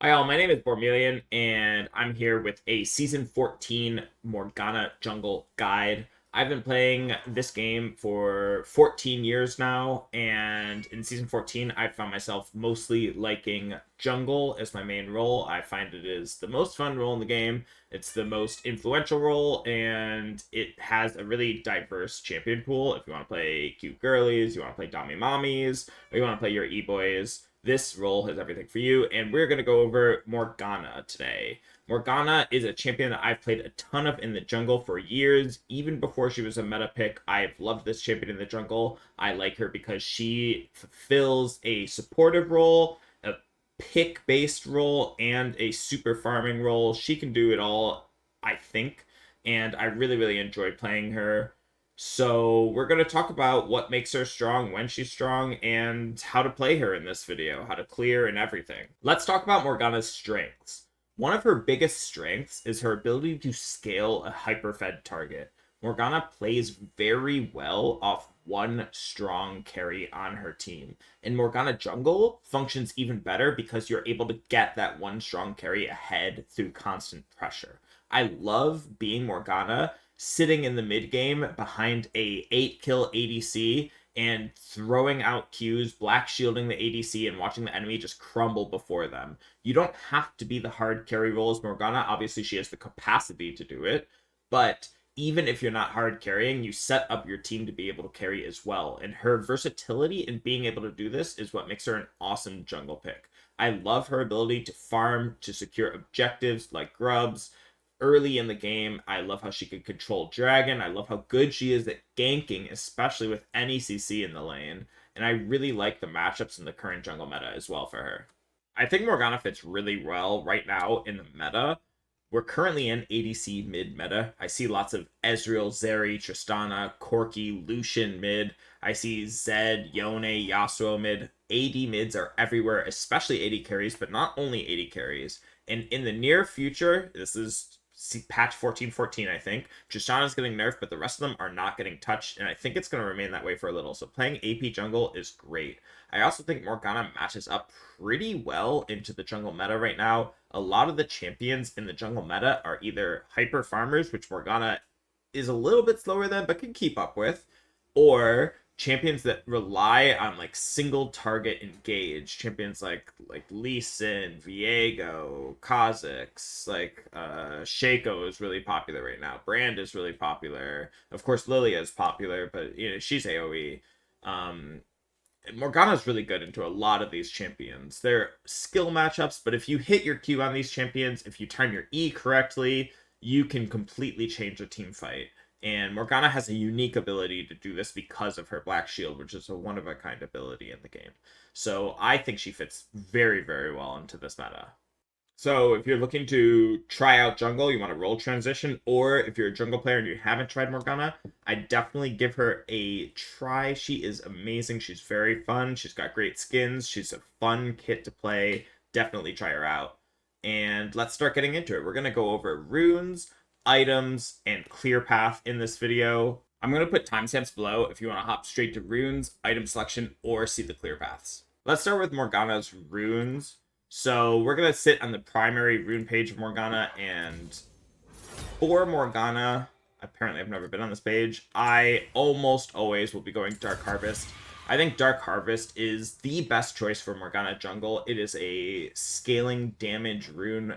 Hi all, my name is Bormeleon, and I'm here with a Season 14 Morgana Jungle Guide. I've been playing this game for 14 years now, and in Season 14, I found myself mostly liking Jungle as my main role. I find it is the most fun role in the game, it's the most influential role, and it has a really diverse champion pool. If you want to play cute girlies, you want to play Dami Mommies, or you want to play your E-Boys, this role has everything for you, and we're going to go over Morgana today. Morgana is a champion that I've played a ton of in the jungle for years. Even before she was a meta pick, I've loved this champion in the jungle. I like her because she fulfills a supportive role, a pick-based role, and a super farming role. She can do it all, I think, and I really, really enjoy playing her. So we're going to talk about what makes her strong, when she's strong, and how to play her in this video, how to clear and everything. Let's talk about Morgana's strengths. One of her biggest strengths is her ability to scale a hyperfed target. Morgana plays very well off one strong carry on her team. And Morgana Jungle functions even better because you're able to get that one strong carry ahead through constant pressure. I love being Morgana sitting in the mid game behind a 8 kill ADC and throwing out Qs, black shielding the ADC, and watching the enemy just crumble before them. You don't have to be the hard carry role as Morgana. Obviously, she has the capacity to do it, but even if you're not hard carrying, you set up your team to be able to carry as well. And her versatility in being able to do this is what makes her an awesome jungle pick. I love her ability to farm, to secure objectives like grubs, early in the game. I love how she can control Dragon. I love how good she is at ganking, especially with any CC in the lane. And I really like the matchups in the current jungle meta as well for her. I think Morgana fits really well right now in the meta. We're currently in ADC mid meta. I see lots of Ezreal, Zeri, Tristana, Corki, Lucian mid. I see Zed, Yone, Yasuo mid. AD mids are everywhere, especially AD carries, but not only AD carries. And in the near future, this is patch 14.14, I think. Tristana's getting nerfed, but the rest of them are not getting touched, and I think it's going to remain that way for a little. So playing AP jungle is great. I also think Morgana matches up pretty well into the jungle meta right now. A lot of the champions in the jungle meta are either hyper farmers, which Morgana is a little bit slower than, but can keep up with, or champions that rely on like single target engage, champions like Leeson, Viego, Kha'Zix, like Shaco is really popular right now. Brand is really popular. Of course, Lilia is popular, but you know she's AOE. Um, Morgana's really good into a lot of these champions. They're skill matchups, but if you hit your Q on these champions, if you time your E correctly, you can completely change a team fight. And Morgana has a unique ability to do this because of her Black Shield, which is a one-of-a-kind ability in the game. So I think she fits very, very well into this meta. So if you're looking to try out jungle, you want to role transition, or if you're a jungle player and you haven't tried Morgana, I definitely give her a try. She is amazing. She's very fun. She's got great skins. She's a fun kit to play. Definitely try her out. And let's start getting into it. We're going to go over runes, items, and clear path in this video. I'm going to put timestamps below if you want to hop straight to runes, item selection, or see the clear paths. Let's start with Morgana's runes. So we're going to sit on the primary rune page of Morgana, and for Morgana, apparently I've never been on this page, I almost always will be going Dark Harvest. I think Dark Harvest is the best choice for Morgana Jungle. It is a scaling damage rune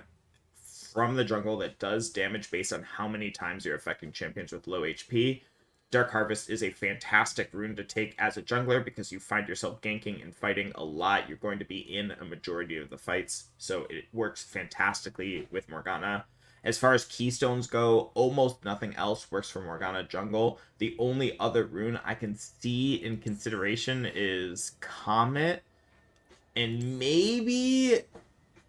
from the jungle that does damage based on how many times you're affecting champions with low HP. Dark Harvest is a fantastic rune to take as a jungler because you find yourself ganking and fighting a lot. You're going to be in a majority of the fights, so it works fantastically with Morgana. As far as keystones go, almost nothing else works for Morgana Jungle. The only other rune I can see in consideration is Comet and maybe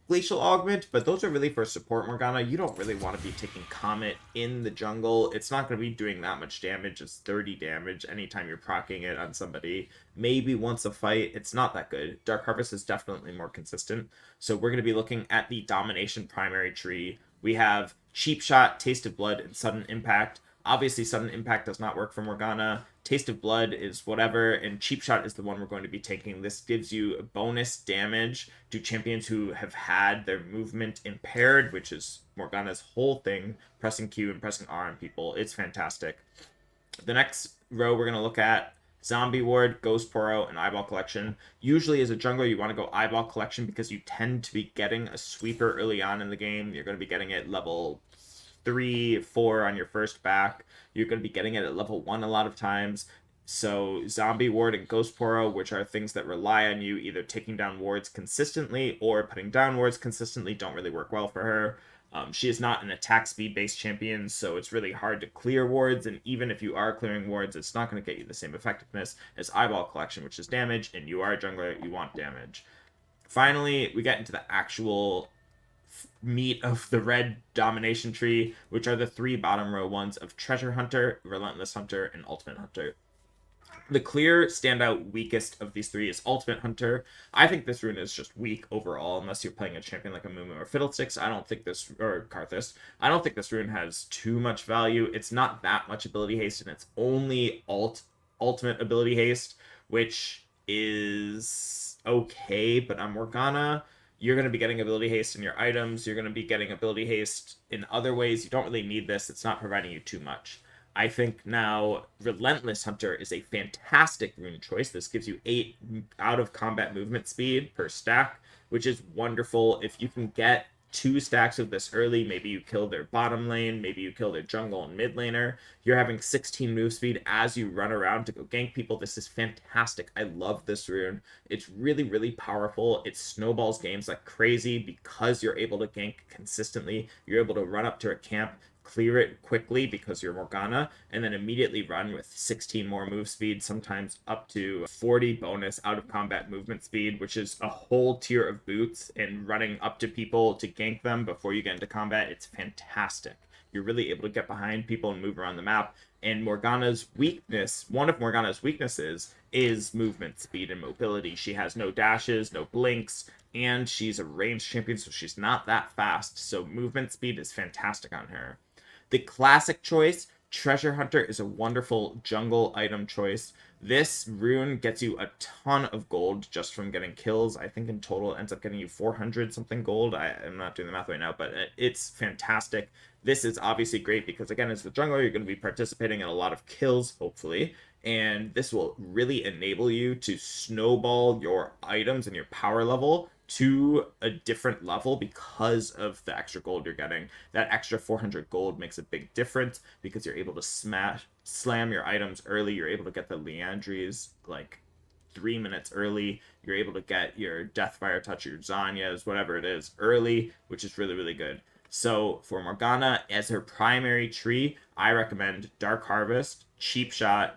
Glacial Augment, but those are really for support Morgana. You don't really want to be taking Comet in the jungle. It's not going to be doing that much damage. It's 30 damage anytime you're proccing it on somebody. Maybe once a fight. It's not that good. Dark Harvest is definitely more consistent. So we're going to be looking at the Domination primary tree. We have Cheap Shot, Taste of Blood, and Sudden Impact. Obviously, sudden impact does not work for Morgana. Taste of blood is whatever, and cheap shot is the one we're going to be taking. This gives you bonus damage to champions who have had their movement impaired, which is Morgana's whole thing, pressing Q and pressing R on people. It's fantastic. The next row we're going to look at Zombie Ward, Ghost Poro, and Eyeball Collection. Usually as a jungler, you want to go Eyeball Collection because you tend to be getting a sweeper early on in the game. You're going to be getting it level 3, 4 on your first back. You're going to be getting it at level 1 a lot of times. So Zombie Ward and Ghost Poro, which are things that rely on you either taking down wards consistently or putting down wards consistently, don't really work well for her. She is not an attack speed based champion, so it's really hard to clear wards, and even if you are clearing wards, it's not going to get you the same effectiveness as Eyeball Collection, which is damage, and you are a jungler, you want damage. Finally, we get into the actual meat of the red domination tree, which are the 3 bottom row ones of Treasure Hunter, Relentless Hunter, and Ultimate Hunter. The clear standout weakest of these 3 is Ultimate Hunter. I think this rune is just weak overall, unless you're playing a champion like a Mumu or Fiddlesticks. I don't think this, or Karthus, I don't think this rune has too much value. It's not that much ability haste, and it's only ultimate ability haste, which is okay, but on Morgana, you're going to be getting ability haste in your items. You're going to be getting ability haste in other ways. You don't really need this. It's not providing you too much. I think now Relentless Hunter is a fantastic rune choice. This gives you 8 out of combat movement speed per stack, which is wonderful. If you can get 2 stacks of this early, maybe you kill their bottom lane, maybe you kill their jungle and mid laner, you're having 16 move speed as you run around to go gank people. This is fantastic. I love this rune. It's really, really powerful. It snowballs games like crazy because you're able to gank consistently. You're able to run up to a camp, clear it quickly because you're Morgana, and then immediately run with 16 more move speed, sometimes up to 40 bonus out of combat movement speed, which is a whole tier of boots, and running up to people to gank them before you get into combat. It's fantastic. You're really able to get behind people and move around the map. And Morgana's weakness, one of Morgana's weaknesses, is movement speed and mobility. She has no dashes, no blinks, and she's a ranged champion, so she's not that fast. So movement speed is fantastic on her. The classic choice, Treasure Hunter, is a wonderful jungle item choice. This rune gets you a ton of gold just from getting kills. I think in total it ends up getting you 400 something gold. I'm not doing the math right now, but it's fantastic. This is obviously great because, again, as the jungler, you're going to be participating in a lot of kills, hopefully, and this will really enable you to snowball your items and your power level to a different level because of the extra gold you're getting. That extra 400 gold makes a big difference because you're able to slam your items early. You're able to get the Leandries like 3 minutes early. You're able to get your Deathfire Touch, your Zanyas, whatever it is, early, which is really, really good. So for Morgana, as her primary tree, I recommend Dark Harvest, Cheap Shot,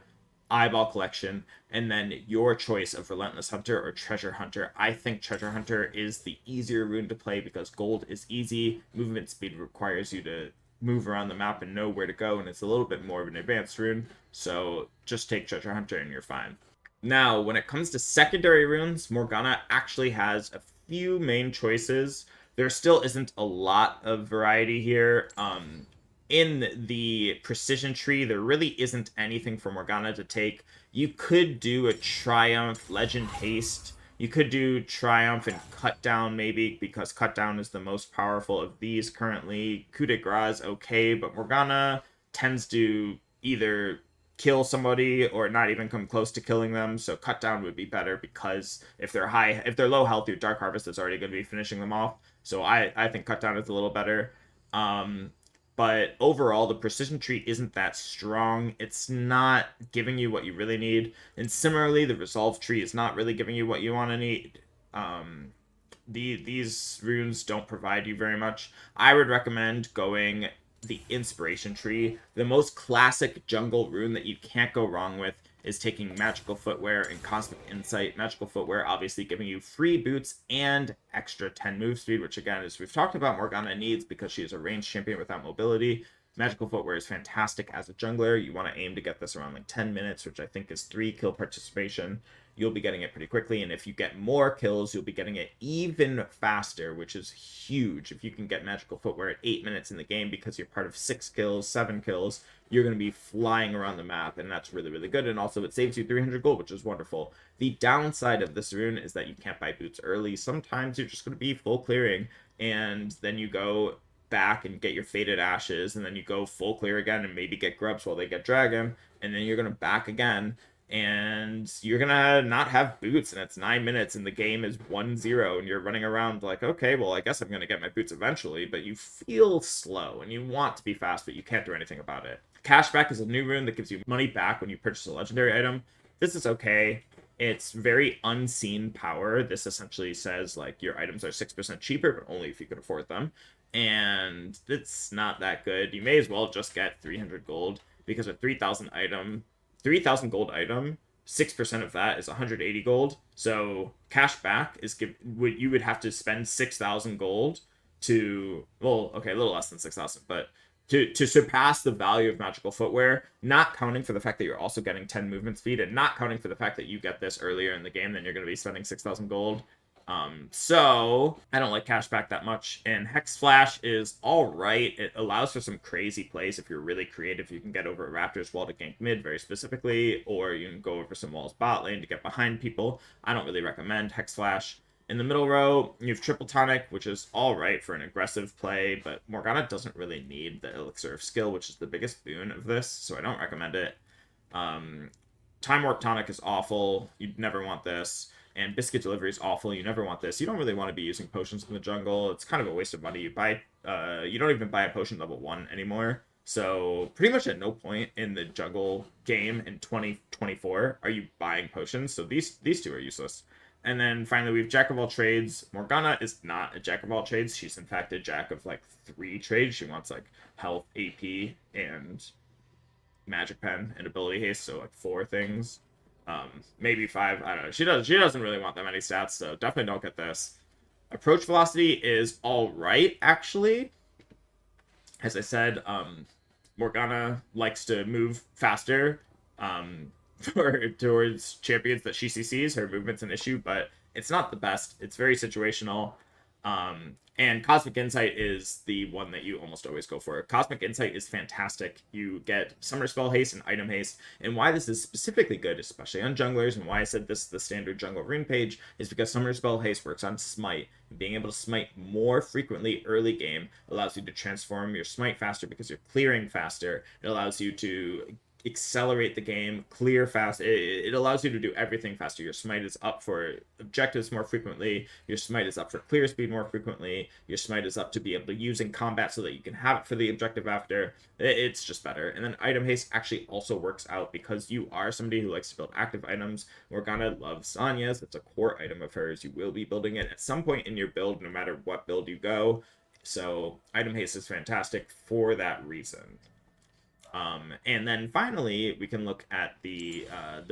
Eyeball Collection, and then your choice of Relentless Hunter or Treasure Hunter. I think Treasure Hunter is the easier rune to play because gold is easy, movement speed requires you to move around the map and know where to go, and it's a little bit more of an advanced rune, so just take Treasure Hunter and you're fine. Now, when it comes to secondary runes, Morgana actually has a few main choices. There still isn't a lot of variety here. In the precision tree, there really isn't anything for Morgana to take. You could do a Triumph, Legend Haste. You could do Triumph and Cut Down, maybe, because Cut Down is the most powerful of these currently. Coup de Grace is okay, but Morgana tends to either kill somebody or not even come close to killing them, so Cut Down would be better because if they're low health, your Dark Harvest is already going to be finishing them off. So I think Cut Down is a little better. But overall, the precision tree isn't that strong. It's not giving you what you really need. And similarly, the resolve tree is not really giving you what you want to need. These runes don't provide you very much. I would recommend going the inspiration tree. The most classic jungle rune that you can't go wrong with is taking Magical Footwear and Cosmic Insight. Magical Footwear obviously giving you free boots and extra 10 move speed, which again, as we've talked about, Morgana needs because she is a ranged champion without mobility. Magical Footwear is fantastic as a jungler. You want to aim to get this around like 10 minutes, which I think is 3 kill participation. You'll be getting it pretty quickly, and if you get more kills, you'll be getting it even faster, which is huge. If you can get Magical Footwear at 8 minutes in the game because you're part of 6 kills, 7 kills, you're going to be flying around the map, and that's really, really good. And also, it saves you 300 gold, which is wonderful. The downside of this rune is that you can't buy boots early. Sometimes you're just going to be full clearing, and then you go back and get your Faded Ashes, and then you go full clear again and maybe get grubs while they get dragon, and then you're going to back again, and you're gonna not have boots, and it's 9 minutes and the game is 1-0, and you're running around like, okay, well, I guess I'm gonna get my boots eventually, but you feel slow and you want to be fast, but you can't do anything about it. Cashback is a new rune that gives you money back when you purchase a legendary item. This is okay. It's very unseen power. This essentially says like your items are 6% cheaper, but only if you can afford them, and it's not that good. You may as well just get 300 gold, because a 3,000 gold item, 6% of that is 180 gold. So cash back is you would have to spend 6,000 gold to, well, okay, a little less than 6,000, but to surpass the value of Magical Footwear, not counting for the fact that you're also getting 10 movement speed, and not counting for the fact that you get this earlier in the game, then you're going to be spending 6,000 gold. So I don't like cashback that much, and Hex Flash is all right. It allows for some crazy plays. If you're really creative, you can get over a Raptors wall to gank mid very specifically, or you can go over some walls bot lane to get behind people. I don't really recommend Hex Flash. In the middle row, you have Triple Tonic, which is all right for an aggressive play, but Morgana doesn't really need the Elixir of Skill, which is the biggest boon of this, so I don't recommend it. Time Warp Tonic is awful. You'd never want this. And Biscuit Delivery is awful. You never want this. You don't really want to be using potions in the jungle. It's kind of a waste of money. You don't even buy a potion level 1 anymore. So pretty much at no point in the jungle game in 2024 are you buying potions. So these two are useless. And then finally we have Jack of all trades. Morgana is not a Jack of all trades. She's in fact a Jack of like 3 trades. She wants like health, AP, and magic pen and ability haste. So like 4 things. Maybe 5. I don't know. She doesn't really want that many stats, so definitely don't get this. Approach velocity is all right, actually. As I said, Morgana likes to move faster towards champions that she CCs. Her movement's an issue, but it's not the best. It's very situational. And Cosmic Insight is the one that you almost always go for. Cosmic Insight is fantastic. You get Summer Spell Haste and Item Haste. And why this is specifically good, especially on junglers, and why I said this is the standard jungle rune page, is because Summer Spell Haste works on Smite. Being able to Smite more frequently early game allows you to transform your Smite faster because you're clearing faster. It allows you to accelerate the game, clear fast. It allows you to do everything faster. Your smite is up for objectives more frequently. Your smite is up for clear speed more frequently. Your smite is up to be able to use in combat so that you can have it for the objective after. It's just better. And then item haste actually also works out because you are somebody who likes to build active items. Morgana loves Sonya's. It's a core item of hers. You will be building it at some point in your build, no matter what build you go. So item haste is fantastic for that reason. And then finally, we can look at the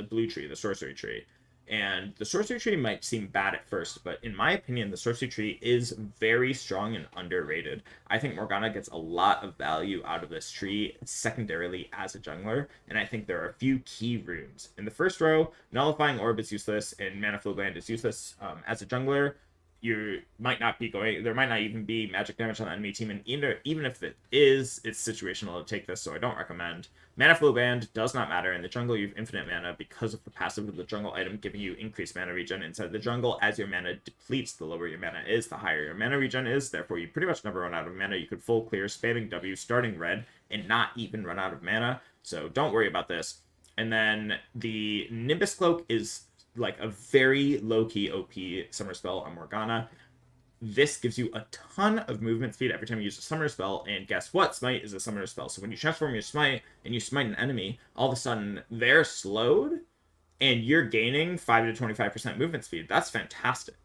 blue tree, the sorcery tree. And the sorcery tree might seem bad at first, but in my opinion, the sorcery tree is very strong and underrated. I think Morgana gets a lot of value out of this tree secondarily as a jungler, and I think there are a few key runes. In the first row, Nullifying Orb is useless, and Mana Flow Gland is useless. As a jungler, you might not be going, there might not even be magic damage on the enemy team, and even if it is, it's situational to take this, so I don't recommend. Mana Flow Band does not matter. In the jungle, you have infinite mana because of the passive of the jungle item giving you increased mana regen inside the jungle. As your mana depletes, the lower your mana is, the higher your mana regen is, therefore you pretty much never run out of mana. You could full clear, spamming W, starting red, and not even run out of mana, so don't worry about this. And then the Nimbus Cloak is like a very low-key OP summer spell on Morgana. This gives you a ton of movement speed every time you use a summoner spell, and guess what? Smite is a summoner spell. So when you transform your smite and you smite an enemy, all of a sudden they're slowed and you're gaining 5 to 25% movement speed. That's fantastic.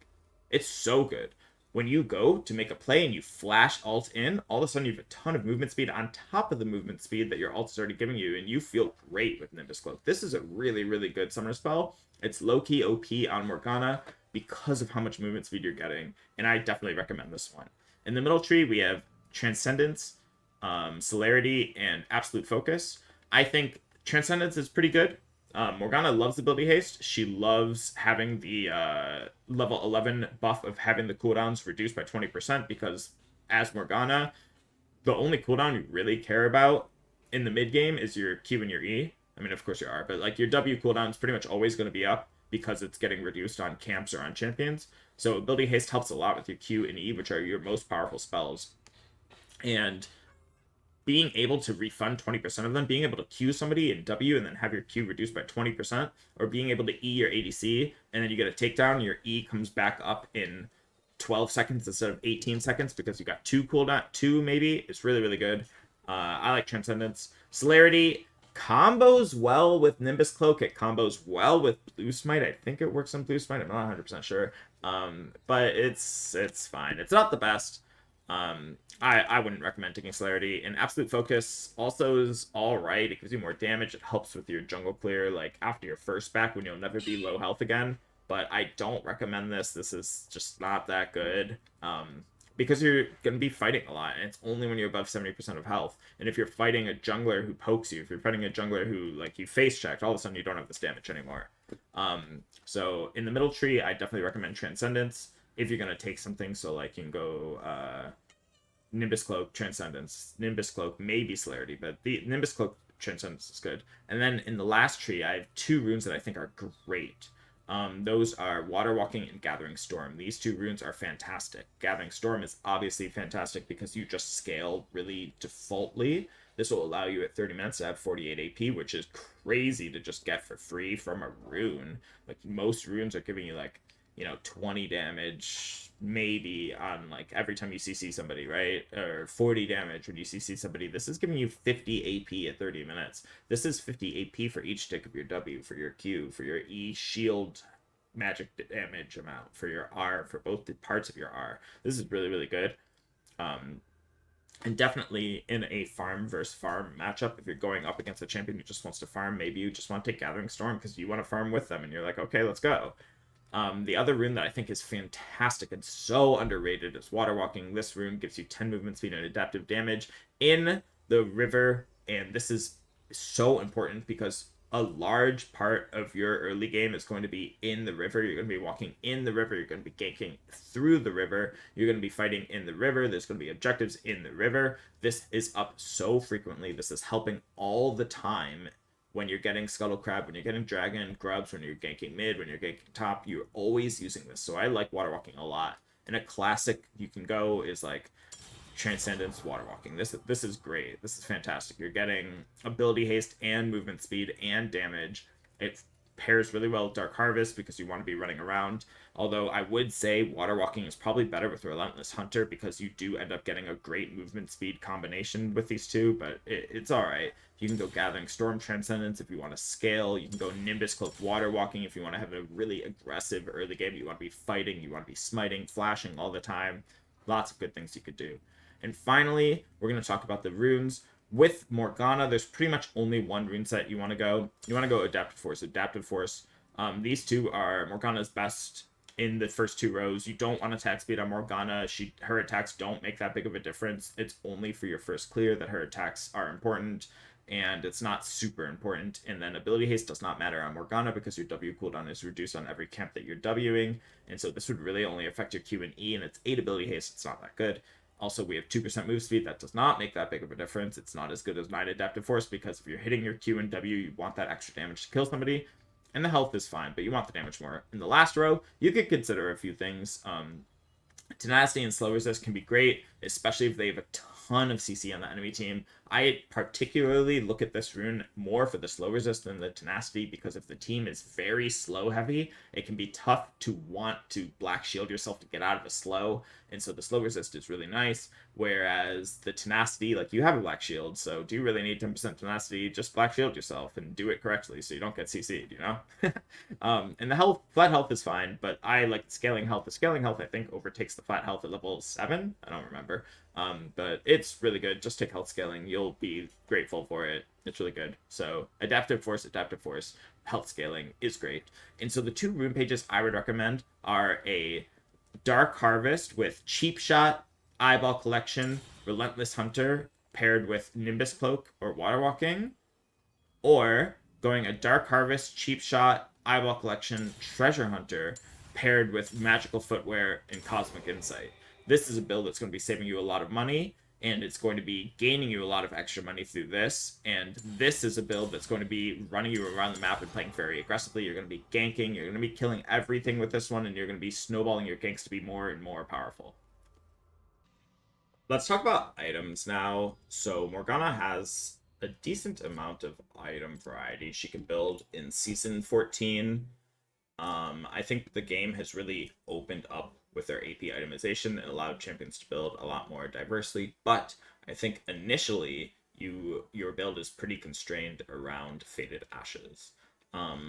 It's so good. When you go to make a play and you flash alt in, all of a sudden you have a ton of movement speed on top of the movement speed that your alt is already giving you, and you feel great with Nimbus Cloak. This is a really, really good summoner spell. It's low-key OP on Morgana because of how much movement speed you're getting, and I definitely recommend this one. In the middle tree, we have Transcendence. Celerity, and Absolute Focus. I think Transcendence is pretty good. Morgana loves ability haste. She loves having the level 11 buff of having the cooldowns reduced by 20% because as Morgana, the only cooldown you really care about in the mid game is your Q and your E. I mean, of course your R, but like your W cooldown is pretty much always going to be up because it's getting reduced on camps or on champions. So ability haste helps a lot with your Q and E, which are your most powerful spells. And being able to refund 20% of them, being able to Q somebody in W and then have your Q reduced by 20%, or being able to E your ADC and then you get a takedown, your E comes back up in 12 seconds instead of 18 seconds because you got two cooldown, two maybe. It's really, really good. I like Transcendence. Celerity combos well with Nimbus Cloak. It combos well with Blue Smite. I think it works on Blue Smite. I'm not 100% sure. But it's fine. It's not the best. I wouldn't recommend taking Celerity. And Absolute Focus also is alright. It gives you more damage. It helps with your jungle clear, like after your first back when you'll never be low health again. But I don't recommend this. This is just not that good. Because you're going to be fighting a lot, and it's only when you're above 70% of health. And if you're fighting a jungler who pokes you, if you're fighting a jungler who, like, you face checked, all of a sudden you don't have this damage anymore. So in the middle tree, I definitely recommend Transcendence if you're going to take something. So, like, you can go Nimbus Cloak, Transcendence, Nimbus Cloak, maybe Celerity, but the Nimbus Cloak, Transcendence is good. And then in the last tree, I have two runes that I think are great. Those are Water Walking and Gathering Storm. These two runes are fantastic. Gathering Storm is obviously fantastic because you just scale really defaultly. This will allow you at 30 minutes to have 48 AP, which is crazy to just get for free from a rune. Like most runes are giving you like, 20 damage maybe on like every time you CC somebody, right? Or 40 damage when you CC somebody. This is giving you 50 AP at 30 minutes. This is 50 AP for each tick of your W, for your Q, for your E shield magic damage amount, for your R, for both the parts of your R. This is really, really good. And definitely in a farm versus farm matchup, if you're going up against a champion who just wants to farm, maybe you just want to take Gathering Storm because you want to farm with them and you're like, okay, let's go. The other rune that I think is fantastic and so underrated is Water Walking. This rune gives you 10 movement speed and adaptive damage in the river, and this is so important because a large part of your early game is going to be in the river. You're going to be walking in the river. You're going to be ganking through the river. You're going to be fighting in the river. There's going to be objectives in the river. This is up so frequently. This is helping all the time when you're getting Scuttle Crab, when you're getting Dragon, Grubs, when you're ganking mid, when you're ganking top. You're always using this. So I like Water Walking a lot. And a classic you can go is like Transcendence Water Walking. This is great. This is fantastic. You're getting ability haste and movement speed and damage. It pairs really well with Dark Harvest because you want to be running around. Although I would say Water Walking is probably better with Relentless Hunter because you do end up getting a great movement speed combination with these two, but it's alright. You can go Gathering Storm Transcendence if you want to scale. You can go Nimbus Cloak Water Walking if you want to have a really aggressive early game. You want to be fighting, you want to be smiting, flashing all the time. Lots of good things you could do. And finally, we're going to talk about the runes. With Morgana, there's pretty much only one rune set you want to go. You want to go Adaptive Force. Adaptive Force. These two are Morgana's best in the first two rows. You don't want attack speed on Morgana. Her attacks don't make that big of a difference. It's only for your first clear that her attacks are important, and it's not super important. And then ability haste does not matter on Morgana because your W cooldown is reduced on every camp that you're Wing, and so this would really only affect your Q and E, and it's 8 ability haste. It's not that good. Also, we have 2% move speed. That does not make that big of a difference. It's not as good as 9 Adaptive Force because if you're hitting your Q and W, you want that extra damage to kill somebody. And the health is fine, but you want the damage more. In the last row, you could consider a few things. Tenacity and slow resist can be great, especially if they have a ton of CC on the enemy team. I particularly look at this rune more for the slow resist than the tenacity because if the team is very slow heavy, it can be tough to want to black shield yourself to get out of a slow. And so the slow resist is really nice. Whereas the tenacity, like you have a black shield, so do you really need 10% tenacity? Just black shield yourself and do it correctly so you don't get CC'd, And the flat health is fine, but I like scaling health. The scaling health, I think, overtakes the flat health at level 7. I don't remember. But it's really good. Just take health scaling. You'll be grateful for it. It's really good. So Adaptive Force, health scaling is great. And so the two rune pages I would recommend are a Dark Harvest with Cheap Shot, Eyeball Collection, Relentless Hunter, paired with Nimbus Cloak or Water Walking, or going a Dark Harvest, Cheap Shot, Eyeball Collection, Treasure Hunter, paired with Magical Footwear and Cosmic Insight. This is a build that's going to be saving you a lot of money, and it's going to be gaining you a lot of extra money through this. And this is a build that's going to be running you around the map and playing very aggressively. You're going to be ganking, you're going to be killing everything with this one, and you're going to be snowballing your ganks to be more and more powerful. Let's talk about items now. So Morgana has a decent amount of item variety she can build in Season 14. I think the game has really opened up with their AP itemization and allowed champions to build a lot more diversely, but I think initially your build is pretty constrained around Faded Ashes.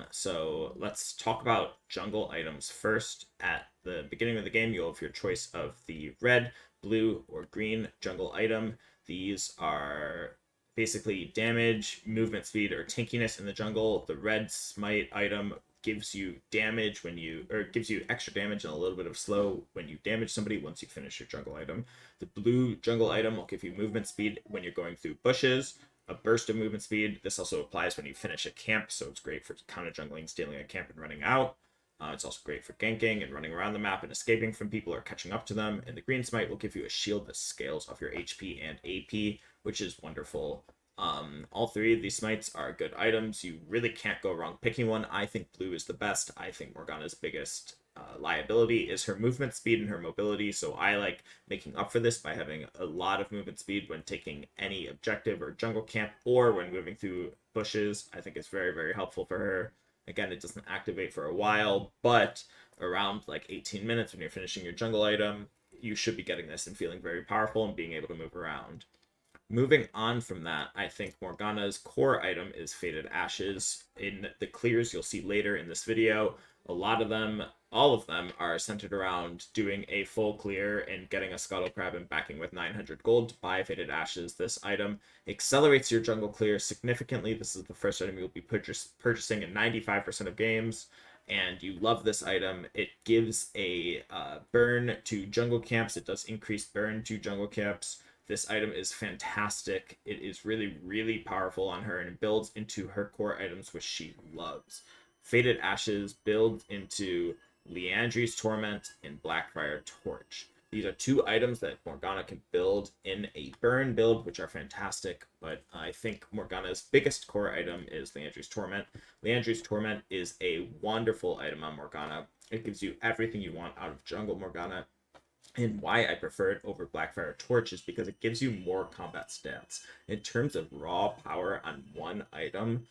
So let's talk about jungle items first. At the beginning of the game, you'll have your choice of the red, blue, or green jungle item. These are basically damage, movement speed, or tankiness in the jungle. The red smite item gives you damage when you, or gives you extra damage and a little bit of slow when you damage somebody once you finish your jungle item. The blue jungle item will give you movement speed when you're going through bushes, a burst of movement speed. This also applies when you finish a camp, so it's great for counter jungling, stealing a camp, and running out. It's also great for ganking and running around the map and escaping from people or catching up to them. And the green smite will give you a shield that scales off your HP and AP, which is wonderful. All three of these smites are good items. You really can't go wrong picking one. I think blue is the best. I think Morgana's biggest liability is her movement speed and her mobility, so I like making up for this by having a lot of movement speed when taking any objective or jungle camp, or when moving through bushes. I think it's very, very helpful for her. Again, it doesn't activate for a while, but around like 18 minutes when you're finishing your jungle item, you should be getting this and feeling very powerful and being able to move around. Moving on from that, I think Morgana's core item is Faded Ashes. In the clears you'll see later in this video, a lot of them, all of them, are centered around doing a full clear and getting a Scuttle Crab and backing with 900 gold to buy Faded Ashes. This item accelerates your jungle clear significantly. This is the first item you'll be purchasing in 95% of games, and you love this item. It gives a burn to jungle camps. It does increase burn to jungle camps. This item is fantastic. It is really, really powerful on her, and it builds into her core items, which she loves. Faded Ashes builds into Leandri's Torment and Blackfire Torch. These are two items that Morgana can build in a burn build, which are fantastic, but I think Morgana's biggest core item is Leandri's Torment. Leandri's Torment is a wonderful item on Morgana. It gives you everything you want out of jungle Morgana. And why I prefer it over Blackfire Torch is because it gives you more combat stats. In terms of raw power on one item,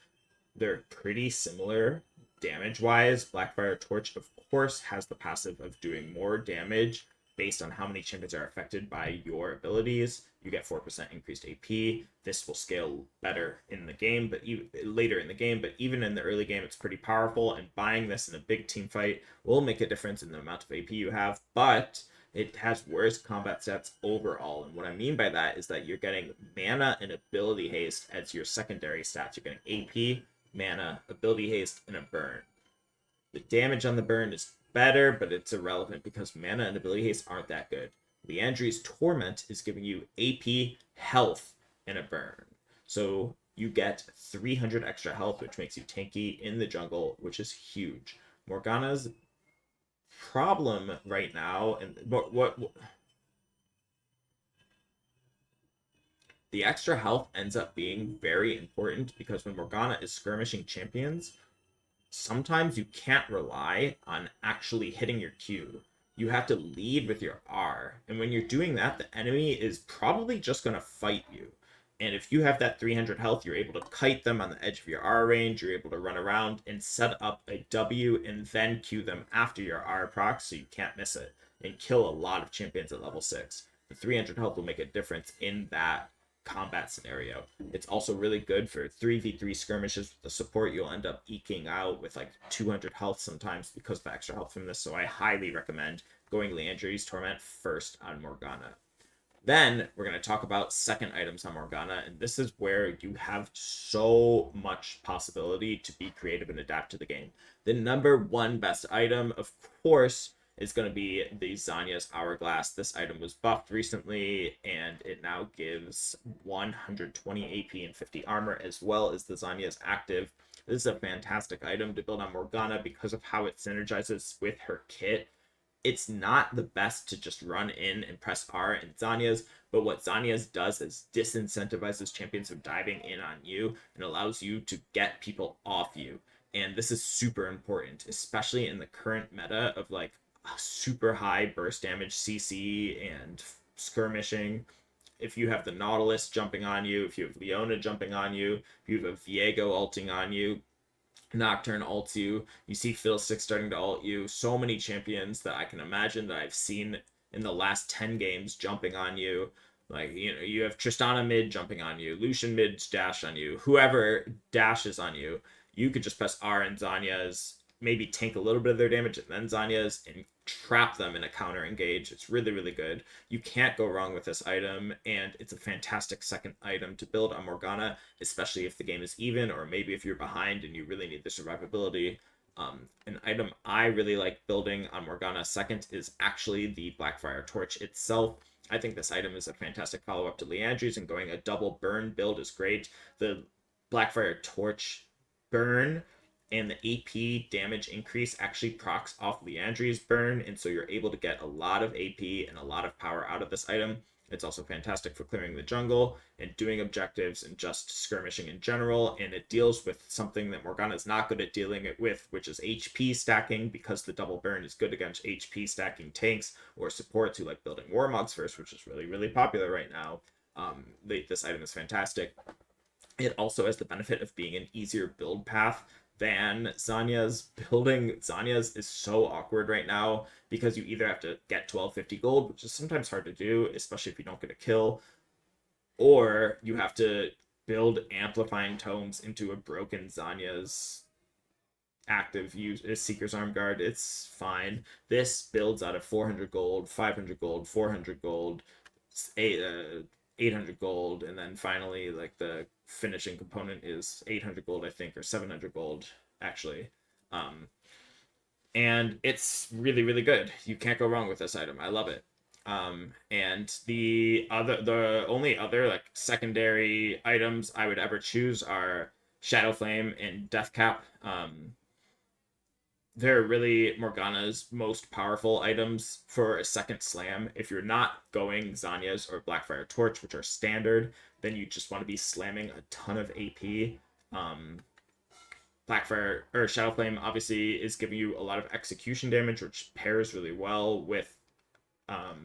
they're pretty similar damage-wise. Blackfire Torch, of course, has the passive of doing more damage based on how many champions are affected by your abilities. You get 4% increased AP. This will scale better in the game, but later in the game, but even in the early game, it's pretty powerful, and buying this in a big team fight will make a difference in the amount of AP you have, but it has worse combat stats overall. And what I mean by that is that you're getting mana and ability haste as your secondary stats. You're getting AP, mana, ability haste, and a burn. The damage on the burn is better, but it's irrelevant because mana and ability haste aren't that good. Leandri's Torment is giving you AP, health, and a burn. So you get 300 extra health, which makes you tanky in the jungle, which is huge. Morgana's problem right now, and what the extra health ends up being very important, because when Morgana is skirmishing champions, sometimes you can't rely on actually hitting your Q. You have to lead with your R, and when you're doing that, the enemy is probably just going to fight you. And if you have that 300 health, you're able to kite them on the edge of your R range. You're able to run around and set up a W and then Q them after your R proc, so you can't miss it, and kill a lot of champions at level 6. The 300 health will make a difference in that combat scenario. It's also really good for 3v3 skirmishes with the support. You'll end up eking out with like 200 health sometimes because of the extra health from this, so I highly recommend going Leandri's Torment first on Morgana. Then we're going to talk about second items on Morgana, and this is where you have so much possibility to be creative and adapt to the game. The number one best item, of course, is going to be the Zanya's Hourglass. This item was buffed recently, and it now gives 120 AP and 50 armor, as well as the Zanya's active. This is a fantastic item to build on Morgana because of how it synergizes with her kit. It's not the best to just run in and press R in Zanya's, but what Zanya's does is disincentivizes champions from diving in on you and allows you to get people off you. And this is super important, especially in the current meta of like super high burst damage CC and skirmishing. If you have the Nautilus jumping on you, if you have Leona jumping on you, if you have a Viego ulting on you, Nocturne ults you. You see Fiddlestick starting to ult you. So many champions that I can imagine that I've seen in the last 10 games jumping on you. Like, you know, you have Tristana mid jumping on you. Lucian mid dash on you. Whoever dashes on you, you could just press R and Zanya's, maybe tank a little bit of their damage and then Zanya's, and trap them in a counter engage. It's really, really good. You can't go wrong with this item, and it's a fantastic second item to build on Morgana, especially if the game is even, or maybe if you're behind and you really need the survivability. An item I really like building on Morgana second is actually the Blackfire Torch itself. I think this item is a fantastic follow-up to Leandri's, and going a double burn build is great. The Blackfire Torch burn and the AP damage increase actually procs off Leandri's burn, and so you're able to get a lot of AP and a lot of power out of this item. It's also fantastic for clearing the jungle and doing objectives and just skirmishing in general, and it deals with something that Morgana is not good at dealing with, which is HP stacking, because the double burn is good against HP stacking tanks or supports who like building Warmogs first, which is really, really popular right now. This item is fantastic. It also has the benefit of being an easier build path than Zanya's. Building Zanya's is so awkward right now because you either have to get 1250 gold, which is sometimes hard to do, especially if you don't get a kill, or you have to build amplifying tomes into a broken Zanya's active use Seeker's Arm Guard. It's fine. This builds out of 400 gold, 500 gold, 400 gold, 800 gold, and then finally like the finishing component is 800 gold, I think, or 700 gold actually. And it's really, really good. You can't go wrong with this item. I love it. And the only other like secondary items I would ever choose are Shadow Flame and Death Cap. They're really Morgana's most powerful items for a second slam. If you're not going Zanya's or Blackfire Torch, which are standard, then you just want to be slamming a ton of AP. Blackfire or Shadow Flame obviously is giving you a lot of execution damage, which pairs really well with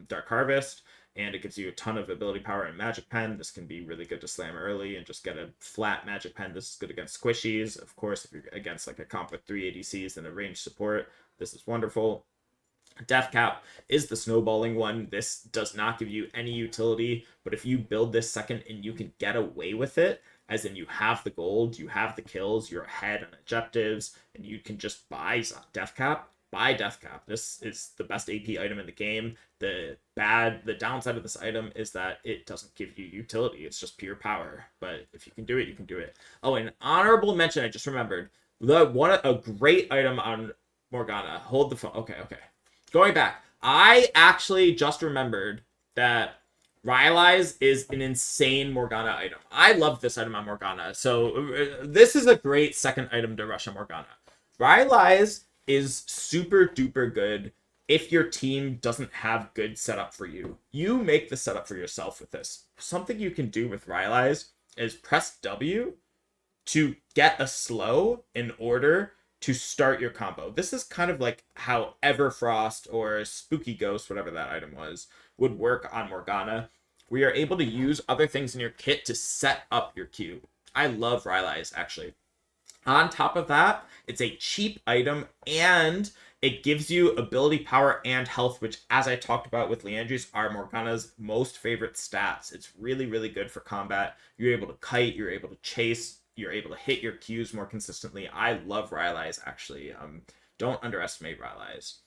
Dark Harvest, and it gives you a ton of ability power and Magic Pen. This can be really good to slam early and just get a flat Magic Pen. This is good against squishies. Of course, if you're against like a comp with 3 ADCs and a ranged support, this is wonderful. Death Cap is the snowballing one. This does not give you any utility, but if you build this second and you can get away with it, as in you have the gold, you have the kills, you're ahead on objectives, and you can just buy Death Cap, buy Death Cap. This is the best AP item in the game. The downside of this item is that it doesn't give you utility. It's just pure power. But if you can do it, you can do it. Oh, an honorable mention, I just remembered. A great item on Morgana. Hold the phone. Okay. Going back, I actually just remembered that Rylai's is an insane Morgana item. I love this item on Morgana. So this is a great second item to rush on Morgana. Rylai's is super duper good if your team doesn't have good setup for you. You make the setup for yourself with this. Something you can do with Rylai's is press W to get a slow in order to start your combo. This is kind of like how Everfrost or Spooky Ghost, whatever that item was, would work on Morgana. We are able to use other things in your kit to set up your Q. I love Rylai's, actually. On top of that, it's a cheap item, and it gives you ability power and health, which, as I talked about with Leandri's, are Morgana's most favorite stats. It's really, really good for combat. You're able to kite, you're able to chase, you're able to hit your Qs more consistently. I love Rylai's, actually. Don't underestimate Rylai's.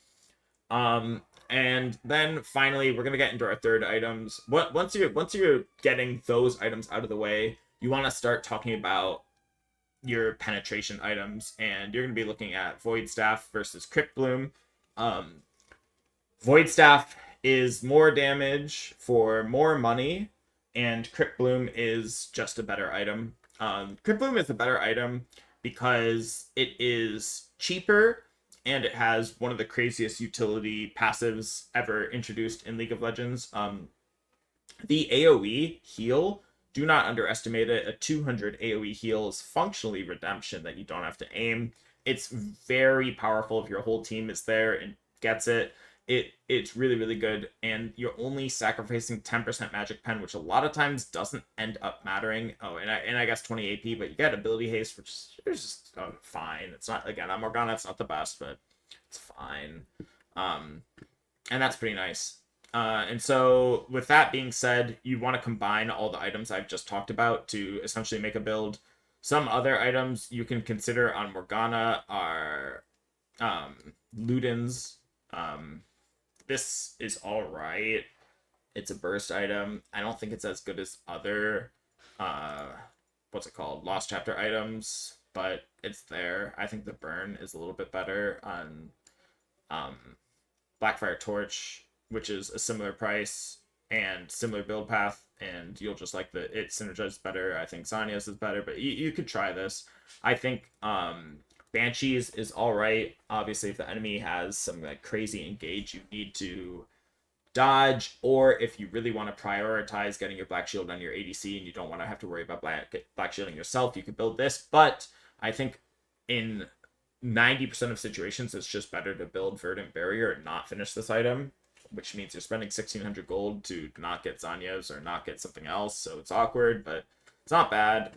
And then finally, we're gonna get into our third items. Once you're getting those items out of the way, you want to start talking about your penetration items, and you're going to be looking at Void Staff versus Crypt Bloom. Void Staff is more damage for more money, and Crypt Bloom is just a better item. Crypt Bloom is a better item because it is cheaper and it has one of the craziest utility passives ever introduced in League of Legends. The AoE heal, do not underestimate it. A 200 AoE heal is functionally redemption that you don't have to aim. It's very powerful if your whole team is there and gets it. It's really really good, and you're only sacrificing 10% magic pen, which a lot of times doesn't end up mattering. Oh, and I guess 20 AP, but you get ability haste, which is just fine. It's not, again, on Morgana, it's not the best, but it's fine. Um, and that's pretty nice. And so, with that being said, you want to combine all the items I've just talked about to essentially make a build. Some other items you can consider on Morgana are Ludens. Um, this is all right. It's a burst item. I don't think it's as good as other, uh, what's it called, Lost Chapter items, but it's there. I think the burn is a little bit better on um, Blackfire Torch, which is a similar price and similar build path, and you'll just like it synergizes better. I think Zanya's is better, but you could try this. I think Banshees is all right. Obviously, if the enemy has some like crazy engage, you need to dodge, or if you really want to prioritize getting your Black Shield on your ADC and you don't want to have to worry about Black Shielding yourself, you could build this. But I think in 90% of situations, it's just better to build Verdant Barrier and not finish this item, which means you're spending 1600 gold to not get Zanya's or not get something else. So it's awkward, but it's not bad.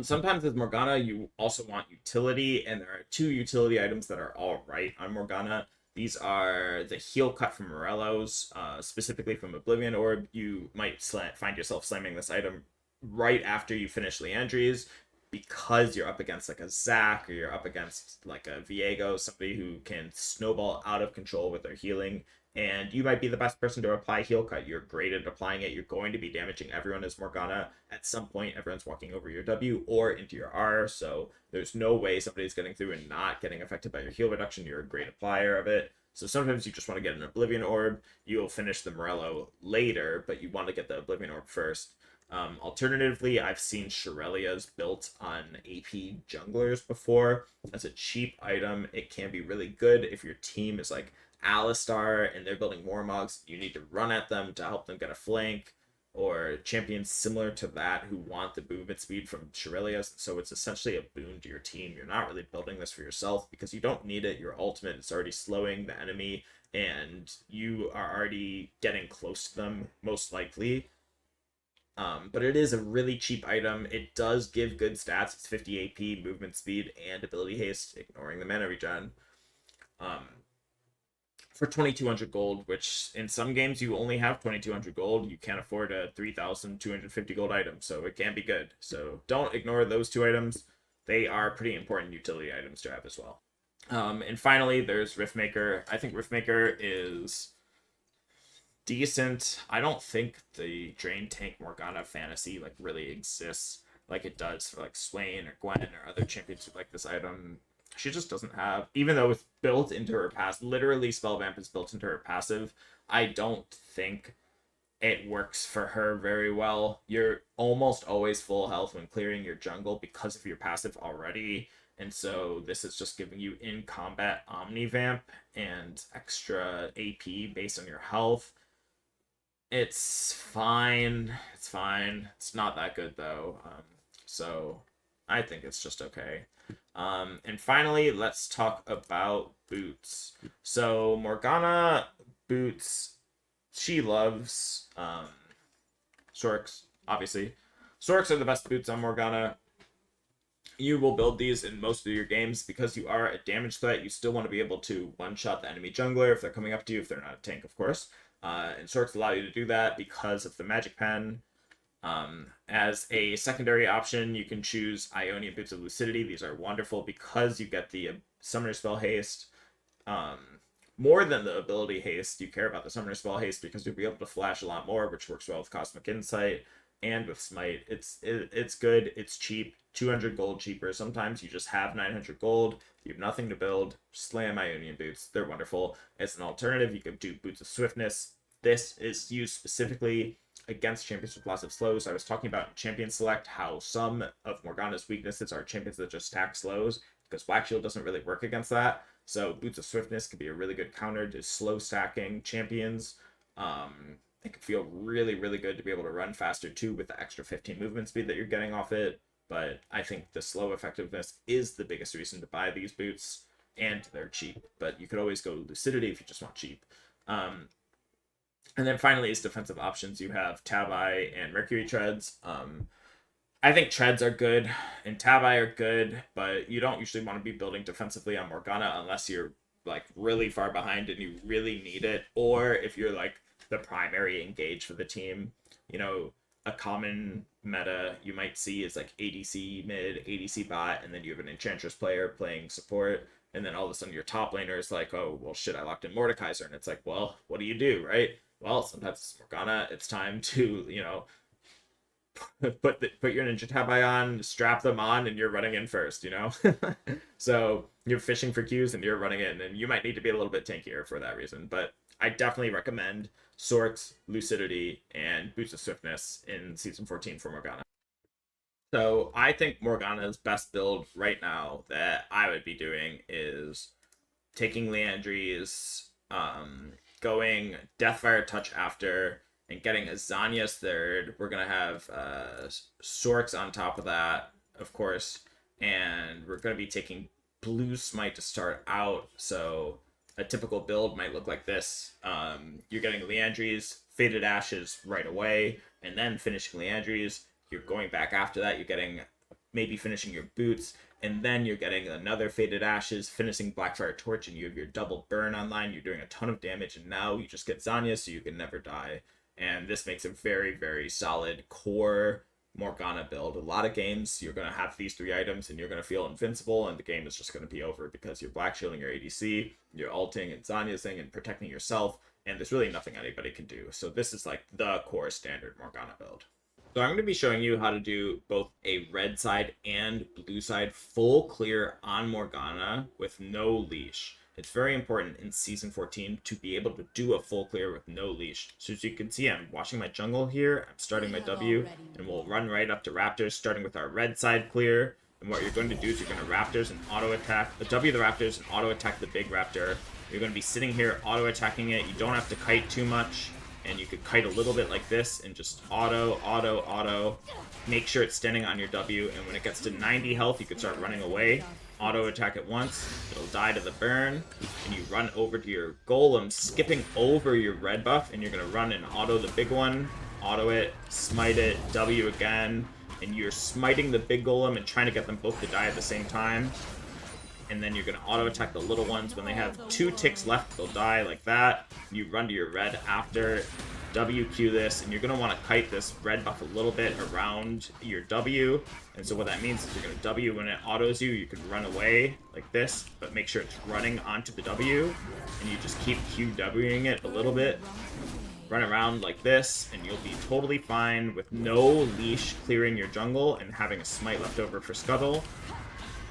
Sometimes with Morgana, you also want utility, and there are two utility items that are all right on Morgana. These are the heal cut from Morello's, specifically from Oblivion Orb. You might find yourself slamming this item right after you finish Leandri's, because you're up against like a Zac, or you're up against like a Viego, somebody who can snowball out of control with their healing, and you might be the best person to apply heal cut. You're great at applying it. You're going to be damaging everyone as Morgana. At some point, everyone's walking over your W or into your R, so there's no way somebody's getting through and not getting affected by your heal reduction. You're a great applier of it. So sometimes you just want to get an Oblivion Orb. You'll finish the Morello later, but you want to get the Oblivion Orb first. Alternatively, I've seen Shirelia's built on AP junglers before. As a cheap item, it can be really good if your team is like Alistar and they're building Warmogs. You need to run at them to help them get a flank, or champions similar to that who want the movement speed from Shirelia's. So it's essentially a boon to your team. You're not really building this for yourself because you don't need it. Your ultimate is already slowing the enemy, and you are already getting close to them, most likely. But it is a really cheap item. It does give good stats. It's 50 AP, movement speed, and ability haste, ignoring the mana regen. For 2200 gold, which in some games you only have 2200 gold, you can't afford a 3250 gold item, so it can be good. So don't ignore those two items. They are pretty important utility items to have as well. And finally, there's Riftmaker. I think Riftmaker is decent. I don't think the Drain Tank Morgana fantasy like really exists like it does for like Swain or Gwen or other champions who like this item. She just doesn't have, even though it's built into her passive, literally Spell Vamp is built into her passive, I don't think it works for her very well. You're almost always full health when clearing your jungle because of your passive already, and so this is just giving you in combat Omni Vamp and extra AP based on your health. It's fine. It's fine. It's not that good though. So I think it's just okay. And finally, let's talk about boots. So Morgana boots, she loves Sorks, obviously. Sorks are the best boots on Morgana. You will build these in most of your games because you are a damage threat. You still want to be able to one-shot the enemy jungler if they're coming up to you, if they're not a tank, of course. And Sorks allow you to do that because of the magic pen. As a secondary option, you can choose Ionian Boots of Lucidity. These are wonderful because you get the Summoner Spell Haste. More than the ability haste, you care about the Summoner Spell Haste because you'll be able to flash a lot more, which works well with Cosmic Insight. and with smite. It's good. It's cheap. 200 gold cheaper. Sometimes you just have 900 gold. You have nothing to build. Slam Ionian boots. They're wonderful. As an alternative, you could do boots of swiftness. This is used specifically against champions with lots of slows. I was talking about in Champion Select how some of Morgana's weaknesses are champions that just stack slows, because Black Shield doesn't really work against that. So Boots of Swiftness can be a really good counter to slow stacking champions. It can feel really, really good to be able to run faster too with the extra 15 movement speed that you're getting off it. But I think the slow effectiveness is the biggest reason to buy these boots, and they're cheap. But you could always go Lucidity if you just want cheap. And then finally, as defensive options, you have Tabi and Mercury Treads. I think Treads are good and Tabi are good, but you don't usually want to be building defensively on Morgana unless you're like really far behind and you really need it, or if you're like the primary engage for the team. You know, a common meta you might see is like ADC mid, ADC bot, and then you have an Enchantress player playing support, and then all of a sudden your top laner is like, oh, well, shit, I locked in Mordekaiser, and it's like, well, what do you do, right? Well, sometimes it's Morgana, it's time to, you know, put your Ninja Tabi on, strap them on, and you're running in first, you know? So you're fishing for Qs and you're running in, and you might need to be a little bit tankier for that reason, but I definitely recommend Sorks, Lucidity, and Boots of Swiftness in Season 14 for Morgana. So I think Morgana's best build right now that I would be doing is taking Leandry's, going Deathfire Touch after, and getting a Zanya's third. We're going to have Sorks on top of that, of course, and we're going to be taking Blue Smite to start out, so a typical build might look like this. You're getting Leandry's, Faded Ashes right away, and then finishing Leandry's. You're going back after that, you're getting maybe finishing your boots, and then you're getting another Faded Ashes, finishing Blackfire Torch, and you have your double burn online. You're doing a ton of damage, and now you just get Zanya, so you can never die. And this makes a very, very solid core Morgana build. A lot of games, you're going to have these three items, and you're going to feel invincible, and the game is just going to be over because you're Black Shielding your ADC, you're ulting and Zanya's-ing and protecting yourself, and there's really nothing anybody can do. So this is like the core standard Morgana build. So I'm going to be showing you how to do both a red side and blue side full clear on Morgana with no leash. It's very important in Season 14 to be able to do a full clear with no leash. So as you can see, I'm watching my jungle here, I'm starting my W, and we'll run right up to Raptors, starting with our red side clear. And what you're going to do is you're going to Raptors and auto-attack, W the Raptors and auto-attack the big Raptor. You're going to be sitting here auto-attacking it. You don't have to kite too much. And you could kite a little bit like this and just auto. Make sure it's standing on your W, and when it gets to 90 health, you can start running away. Auto attack it once, it'll die to the burn, and you run over to your golem, skipping over your red buff, and you're going to run and auto the big one, auto it, smite it, W again, and you're smiting the big golem and trying to get them both to die at the same time. And then you're going to auto-attack the little ones. When they have 2 ticks left, they'll die like that. You run to your red after, WQ this, and you're going to want to kite this red buff a little bit around your W. And so what that means is you're going to W when it autos you. You can run away like this, but make sure it's running onto the W. And you just keep QWing it a little bit. Run around like this, and you'll be totally fine with no leash clearing your jungle and having a smite left over for Scuttle.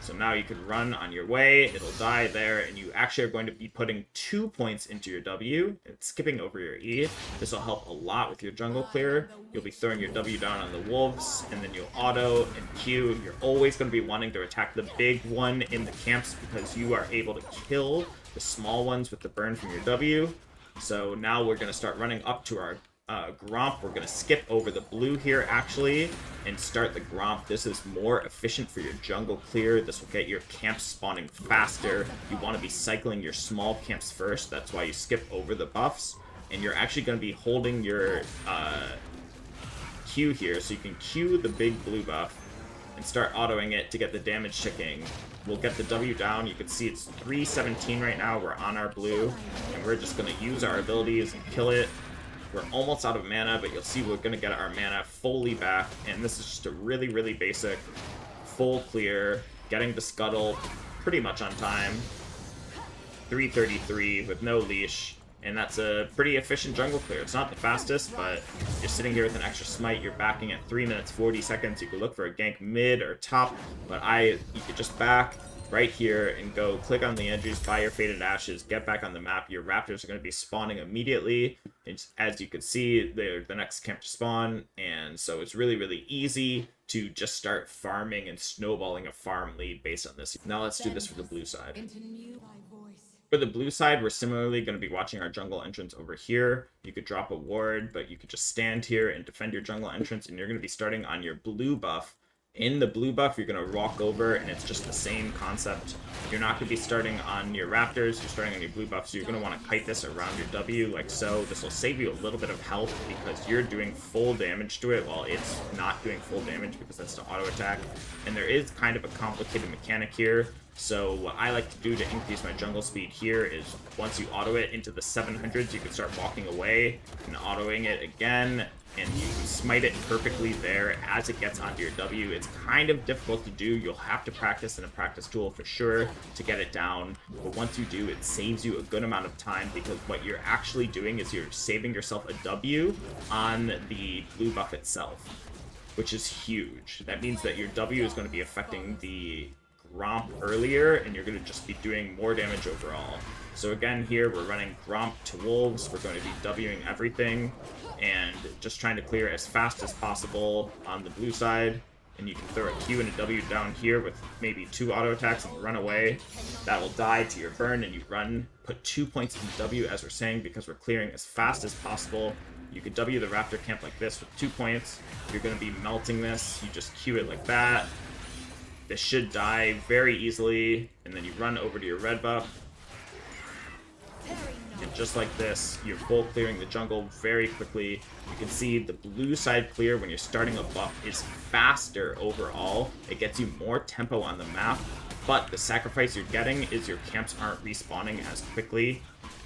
So now you can run on your way, it'll die there, and you actually are going to be putting 2 points into your W, and skipping over your E. This will help a lot with your jungle clear. You'll be throwing your W down on the wolves, and then you'll auto and Q. You're always going to be wanting to attack the big one in the camps because you are able to kill the small ones with the burn from your W. So now we're going to start running up to our Gromp. We're going to skip over the blue here, actually, and start the Gromp. This is more efficient for your jungle clear. This will get your camps spawning faster. You want to be cycling your small camps first. That's why you skip over the buffs. And you're actually going to be holding your Q here, so you can Q the big blue buff and start autoing it to get the damage ticking. We'll get the W down. You can see it's 317 right now. We're on our blue, and we're just going to use our abilities and kill it. We're almost out of mana, but you'll see we're going to get our mana fully back, and this is just a really, really basic full clear, getting the Scuttle pretty much on time. 333 with no leash, And that's a pretty efficient jungle clear. It's not the fastest, but you're sitting here with an extra smite. You're backing at 3 minutes 40 seconds. You could look for a gank mid or top, but you could just back right here and go click on the edges, buy your Faded Ashes, get back on the map. Your Raptors are going to be spawning immediately. As you can see, they're the next camp to spawn, and so it's really, really easy to just start farming and snowballing a farm lead based on this. Now let's do this for the blue side. For the blue side, we're similarly going to be watching our jungle entrance over here. You could drop a ward, but you could just stand here and defend your jungle entrance, and you're going to be starting on your blue buff. In the blue buff, you're going to walk over, and it's just the same concept. You're not going to be starting on your Raptors, you're starting on your blue buff, so you're going to want to kite this around your W like so. This will save you a little bit of health because you're doing full damage to it while it's not doing full damage because that's the auto attack. And there is kind of a complicated mechanic here. So what I like to do to increase my jungle speed here is once you auto it into the 700s, you can start walking away and autoing it again, and you can smite it perfectly there as it gets onto your W. It's kind of difficult to do. You'll have to practice in a practice tool for sure to get it down, but once you do, it saves you a good amount of time because what you're actually doing is you're saving yourself a W on the blue buff itself, which is huge. That means that your W is going to be affecting the Gromp earlier, and you're going to just be doing more damage overall. So again, here we're running Gromp to Wolves. We're going to be Wing everything and just trying to clear as fast as possible on the blue side. And you can throw a Q and a W down here with maybe 2 auto attacks and run away. That will die to your burn, and you run, put 2 points in W as we're saying because we're clearing as fast as possible. You could W the Raptor camp like this with 2 points. You're going to be melting this. You just Q it like that. This should die very easily, and then you run over to your red buff. And just like this, you're full clearing the jungle very quickly. You can see the blue side clear when you're starting a buff is faster overall. It gets you more tempo on the map, but the sacrifice you're getting is your camps aren't respawning as quickly.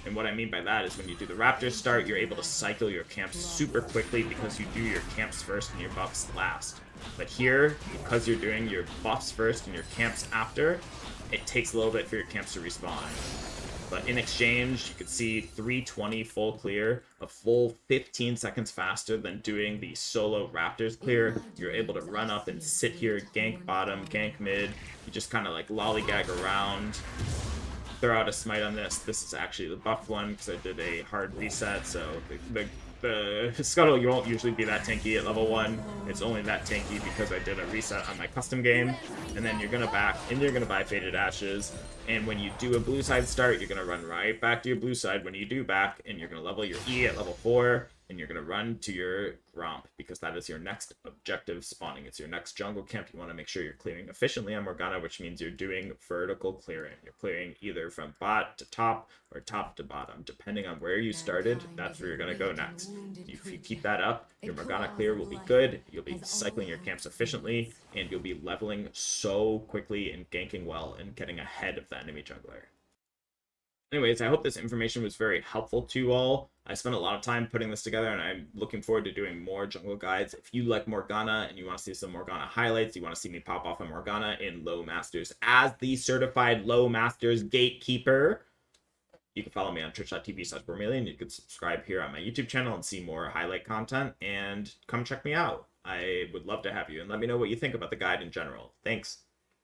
And what I mean by that is when you do the Raptors start, you're able to cycle your camps super quickly because you do your camps first and your buffs last. But here, because you're doing your buffs first and your camps after, it takes a little bit for your camps to respawn. But in exchange, you can see 320 full clear, a full 15 seconds faster than doing the solo Raptors clear. You're able to run up and sit here, gank bottom, gank mid. You just kind of like lollygag around, throw out a smite on this. This is actually the buff one because I did a hard reset, so the Scuttle, you won't usually be that tanky at level 1. It's only that tanky because I did a reset on my custom game. And then you're going to back, and you're going to buy Faded Ashes. And when you do a blue side start, you're going to run right back to your blue side when you do back, and you're going to level your E at level 4, and you're going to run to your Gromp, because that is your next objective spawning. It's your next jungle camp. You want to make sure you're clearing efficiently on Morgana, which means you're doing vertical clearing. You're clearing either from bot to top or top to bottom. Depending on where you started, that's where you're going to go next. If you keep that up, your Morgana clear will be good, you'll be cycling your camps efficiently, and you'll be leveling so quickly and ganking well and getting ahead of the enemy jungler. Anyways, I hope this information was very helpful to you all. I spent a lot of time putting this together, and I'm looking forward to doing more jungle guides. If you like Morgana and you want to see some Morgana highlights, you want to see me pop off on Morgana in low masters as the certified low masters gatekeeper, you can follow me on twitch.tv/Bormeleon. You can subscribe here on my YouTube channel and see more highlight content, and come check me out. I would love to have you, and let me know what you think about the guide in general. Thanks.